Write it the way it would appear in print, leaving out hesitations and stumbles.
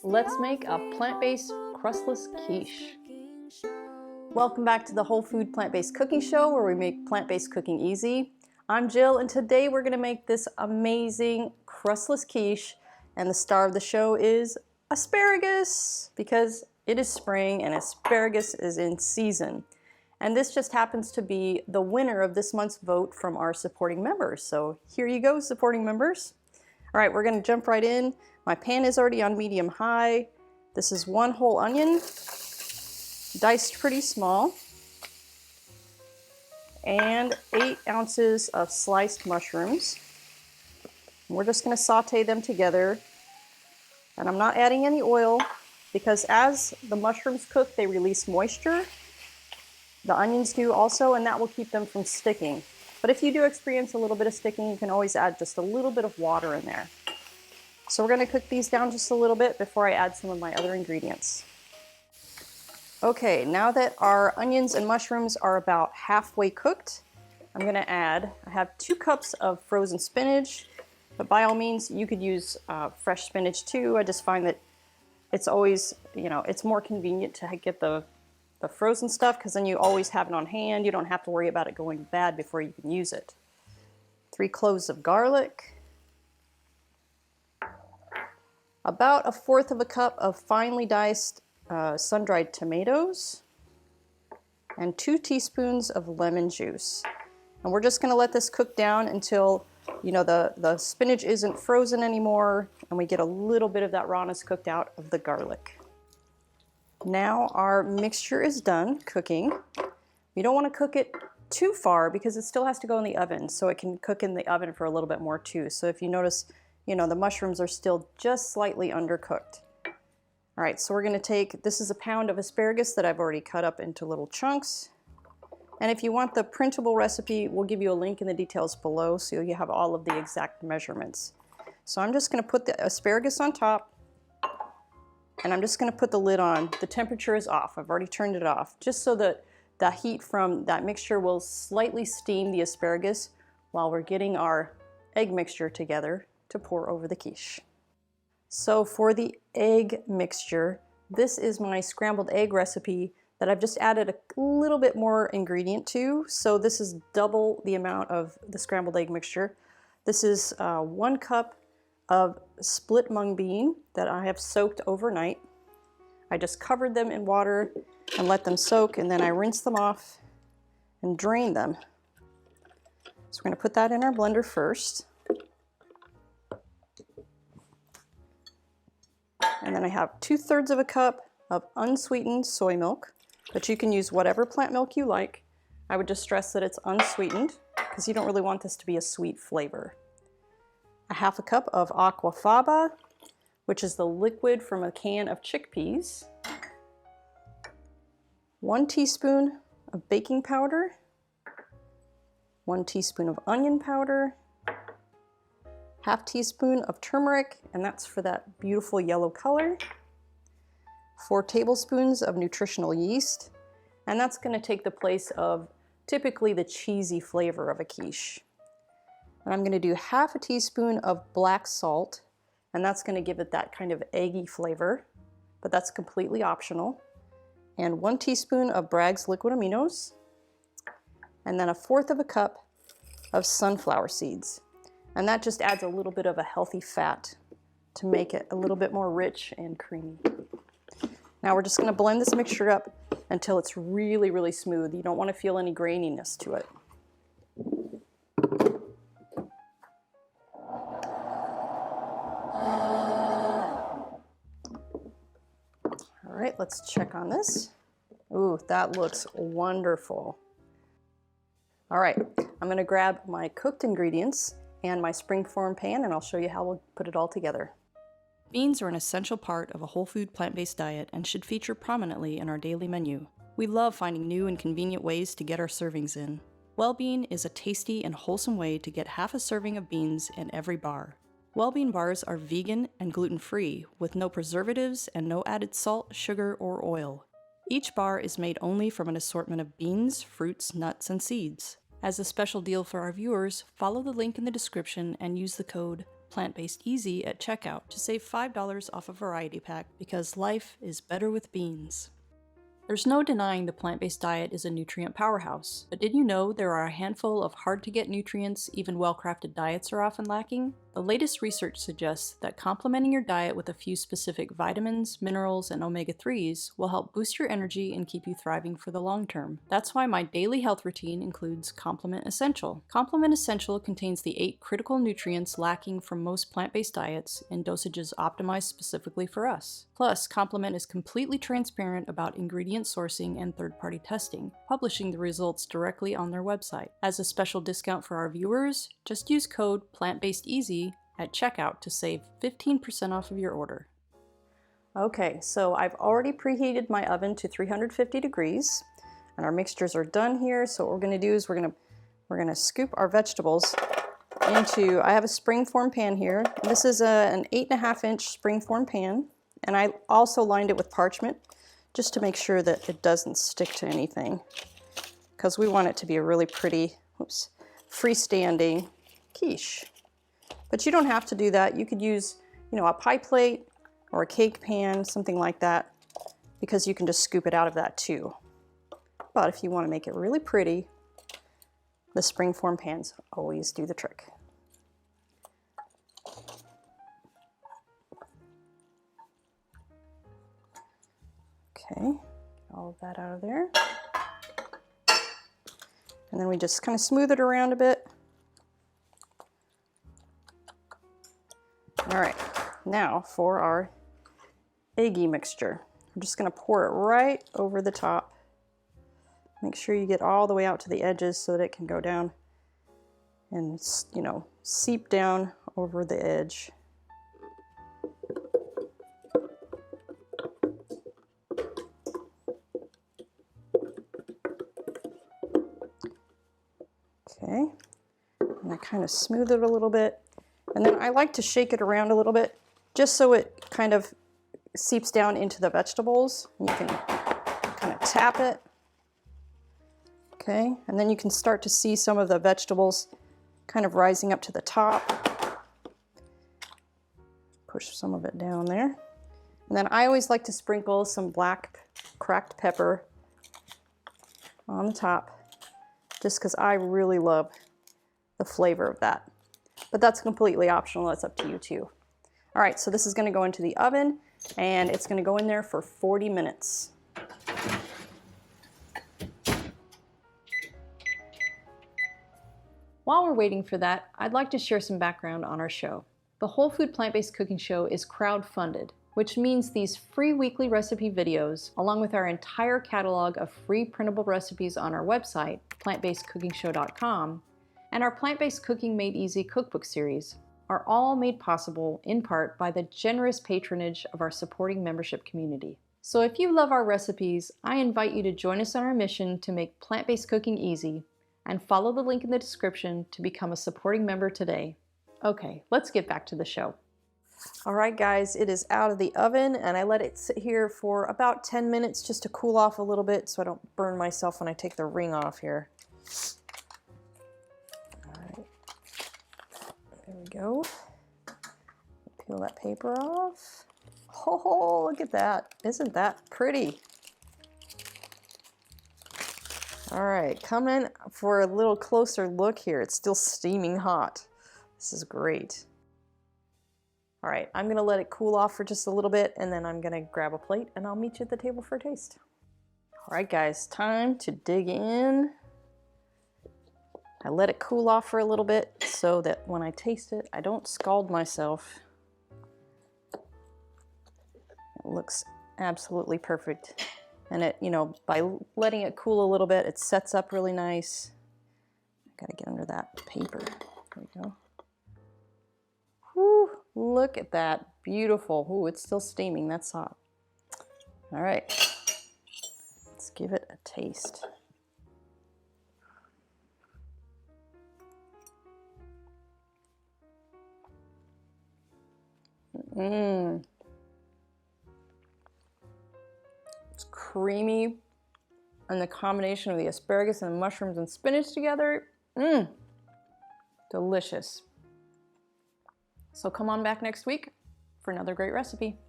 Let's make a plant-based crustless quiche. Welcome back to the Whole Food Plant-Based Cooking Show, where we make plant-based cooking easy. I'm Jill, and today we're going to make this amazing crustless quiche, and the star of the show is asparagus, because it is spring and asparagus is in season. And this just happens to be the winner of this month's vote from our supporting members. So here you go, supporting members. All right, we're going to jump right in. My pan is already on medium high. This is 1 whole onion, diced pretty small, and 8 ounces of sliced mushrooms. We're just going to saute them together. And I'm not adding any oil because as the mushrooms cook, they release moisture. The onions do also, and that will keep them from sticking. But if you do experience a little bit of sticking, you can always add just a little bit of water in there. So we're going to cook these down just a little bit before I add some of my other ingredients. Okay, now that our onions and mushrooms are about halfway cooked, I'm going to add, I have 2 cups of frozen spinach, but by all means you could use fresh spinach too. I just find that it's always, it's more convenient to get the frozen stuff because then you always have it on hand. You don't have to worry about it going bad before you can use it. 3 cloves of garlic. About 1/4 cup of finely diced sun-dried tomatoes, and 2 teaspoons of lemon juice. And we're just going to let this cook down until the spinach isn't frozen anymore and we get a little bit of that rawness cooked out of the garlic. Now our mixture is done cooking. You don't want to cook it too far because it still has to go in the oven, so it can cook in the oven for a little bit more too. So if you notice, the mushrooms are still just slightly undercooked. All right, so we're going to take, this is a pound of asparagus that I've already cut up into little chunks. And if you want the printable recipe, we'll give you a link in the details below so you have all of the exact measurements. So I'm just going to put the asparagus on top, and I'm just going to put the lid on. The temperature is off. I've already turned it off, just so that the heat from that mixture will slightly steam the asparagus while we're getting our egg mixture together to pour over the quiche. So for the egg mixture, this is my scrambled egg recipe that I've just added a little bit more ingredient to. So this is double the amount of the scrambled egg mixture. This is 1 cup of split mung bean that I have soaked overnight. I just covered them in water and let them soak, and then I rinse them off and drain them. So we're going to put that in our blender first. And then I have 2/3 cup of unsweetened soy milk, but you can use whatever plant milk you like. I would just stress that it's unsweetened because you don't really want this to be a sweet flavor. 1/2 cup of aquafaba, which is the liquid from a can of chickpeas. 1 teaspoon of baking powder. 1 teaspoon of onion powder. 1/2 teaspoon of turmeric, and that's for that beautiful yellow color. 4 tablespoons of nutritional yeast, and that's going to take the place of typically the cheesy flavor of a quiche. And I'm going to do 1/2 teaspoon of black salt, and that's going to give it that kind of eggy flavor, but that's completely optional. And 1 teaspoon of Bragg's liquid aminos, and then 1/4 cup of sunflower seeds. And that just adds a little bit of a healthy fat to make it a little bit more rich and creamy. Now we're just going to blend this mixture up until it's really, really smooth. You don't want to feel any graininess to it. All right, let's check on this. Ooh, that looks wonderful. All right, I'm going to grab my cooked ingredients and my springform pan, and I'll show you how we'll put it all together. Beans are an essential part of a whole food plant-based diet and should feature prominently in our daily menu. We love finding new and convenient ways to get our servings in. Wellbean is a tasty and wholesome way to get 1/2 serving of beans in every bar. Wellbean bars are vegan and gluten-free with no preservatives and no added salt, sugar, or oil. Each bar is made only from an assortment of beans, fruits, nuts, and seeds. As a special deal for our viewers, follow the link in the description and use the code plant-based easy at checkout to save $5 off a variety pack, because life is better with beans. There's no denying the plant-based diet is a nutrient powerhouse, but did you know there are a handful of hard-to-get nutrients even well-crafted diets are often lacking? The latest research suggests that complementing your diet with a few specific vitamins, minerals, and omega-3s will help boost your energy and keep you thriving for the long term. That's why my daily health routine includes Complement Essential. Complement Essential contains the 8 critical nutrients lacking from most plant-based diets in dosages optimized specifically for us. Plus, Complement is completely transparent about ingredient sourcing and third-party testing, publishing the results directly on their website. As a special discount for our viewers, just use code PLANTBASEDEASY at checkout to save 15% off of your order. Okay, so I've already preheated my oven to 350 degrees, and our mixtures are done here. So what we're going to do is we're going to scoop our vegetables into, I have a springform pan here. This is an 8.5-inch springform pan, and I also lined it with parchment just to make sure that it doesn't stick to anything, because we want it to be a really pretty, freestanding quiche. But you don't have to do that. You could use, a pie plate or a cake pan, something like that, because you can just scoop it out of that too. But if you want to make it really pretty, the springform pans always do the trick. Okay, get all of that out of there. And then we just kind of smooth it around a bit. All right, now for our eggy mixture. I'm just going to pour it right over the top. Make sure you get all the way out to the edges so that it can go down and, seep down over the edge. Okay, and I kind of smooth it a little bit. And then I like to shake it around a little bit just so it kind of seeps down into the vegetables. You can kind of tap it. Okay, and then you can start to see some of the vegetables kind of rising up to the top. Push some of it down there. And then I always like to sprinkle some black cracked pepper on the top, just because I really love the flavor of that. But that's completely optional, that's up to you too. All right, so this is gonna go into the oven, and it's gonna go in there for 40 minutes. While we're waiting for that, I'd like to share some background on our show. The Whole Food Plant-Based Cooking Show is crowd-funded, which means these free weekly recipe videos, along with our entire catalog of free printable recipes on our website, plantbasedcookingshow.com, and our Plant-Based Cooking Made Easy cookbook series, are all made possible in part by the generous patronage of our supporting membership community. So if you love our recipes, I invite you to join us on our mission to make plant-based cooking easy, and follow the link in the description to become a supporting member today. Okay, let's get back to the show. All right, guys, it is out of the oven, and I let it sit here for about 10 minutes just to cool off a little bit so I don't burn myself when I take the ring off here. All right, there we go. Peel that paper off. Oh, look at that. Isn't that pretty? All right, come in for a little closer look here. It's still steaming hot. This is great. All right, I'm gonna let it cool off for just a little bit, and then I'm gonna grab a plate and I'll meet you at the table for a taste. All right, guys, time to dig in. I let it cool off for a little bit so that when I taste it, I don't scald myself. It looks absolutely perfect. And it, by letting it cool a little bit, it sets up really nice. I gotta get under that paper. There we go. Whew, look at that, beautiful. Ooh, it's still steaming, that's hot. All right, let's give it a taste. Mmm. It's creamy, and the combination of the asparagus and the mushrooms and spinach together, delicious. So come on back next week for another great recipe.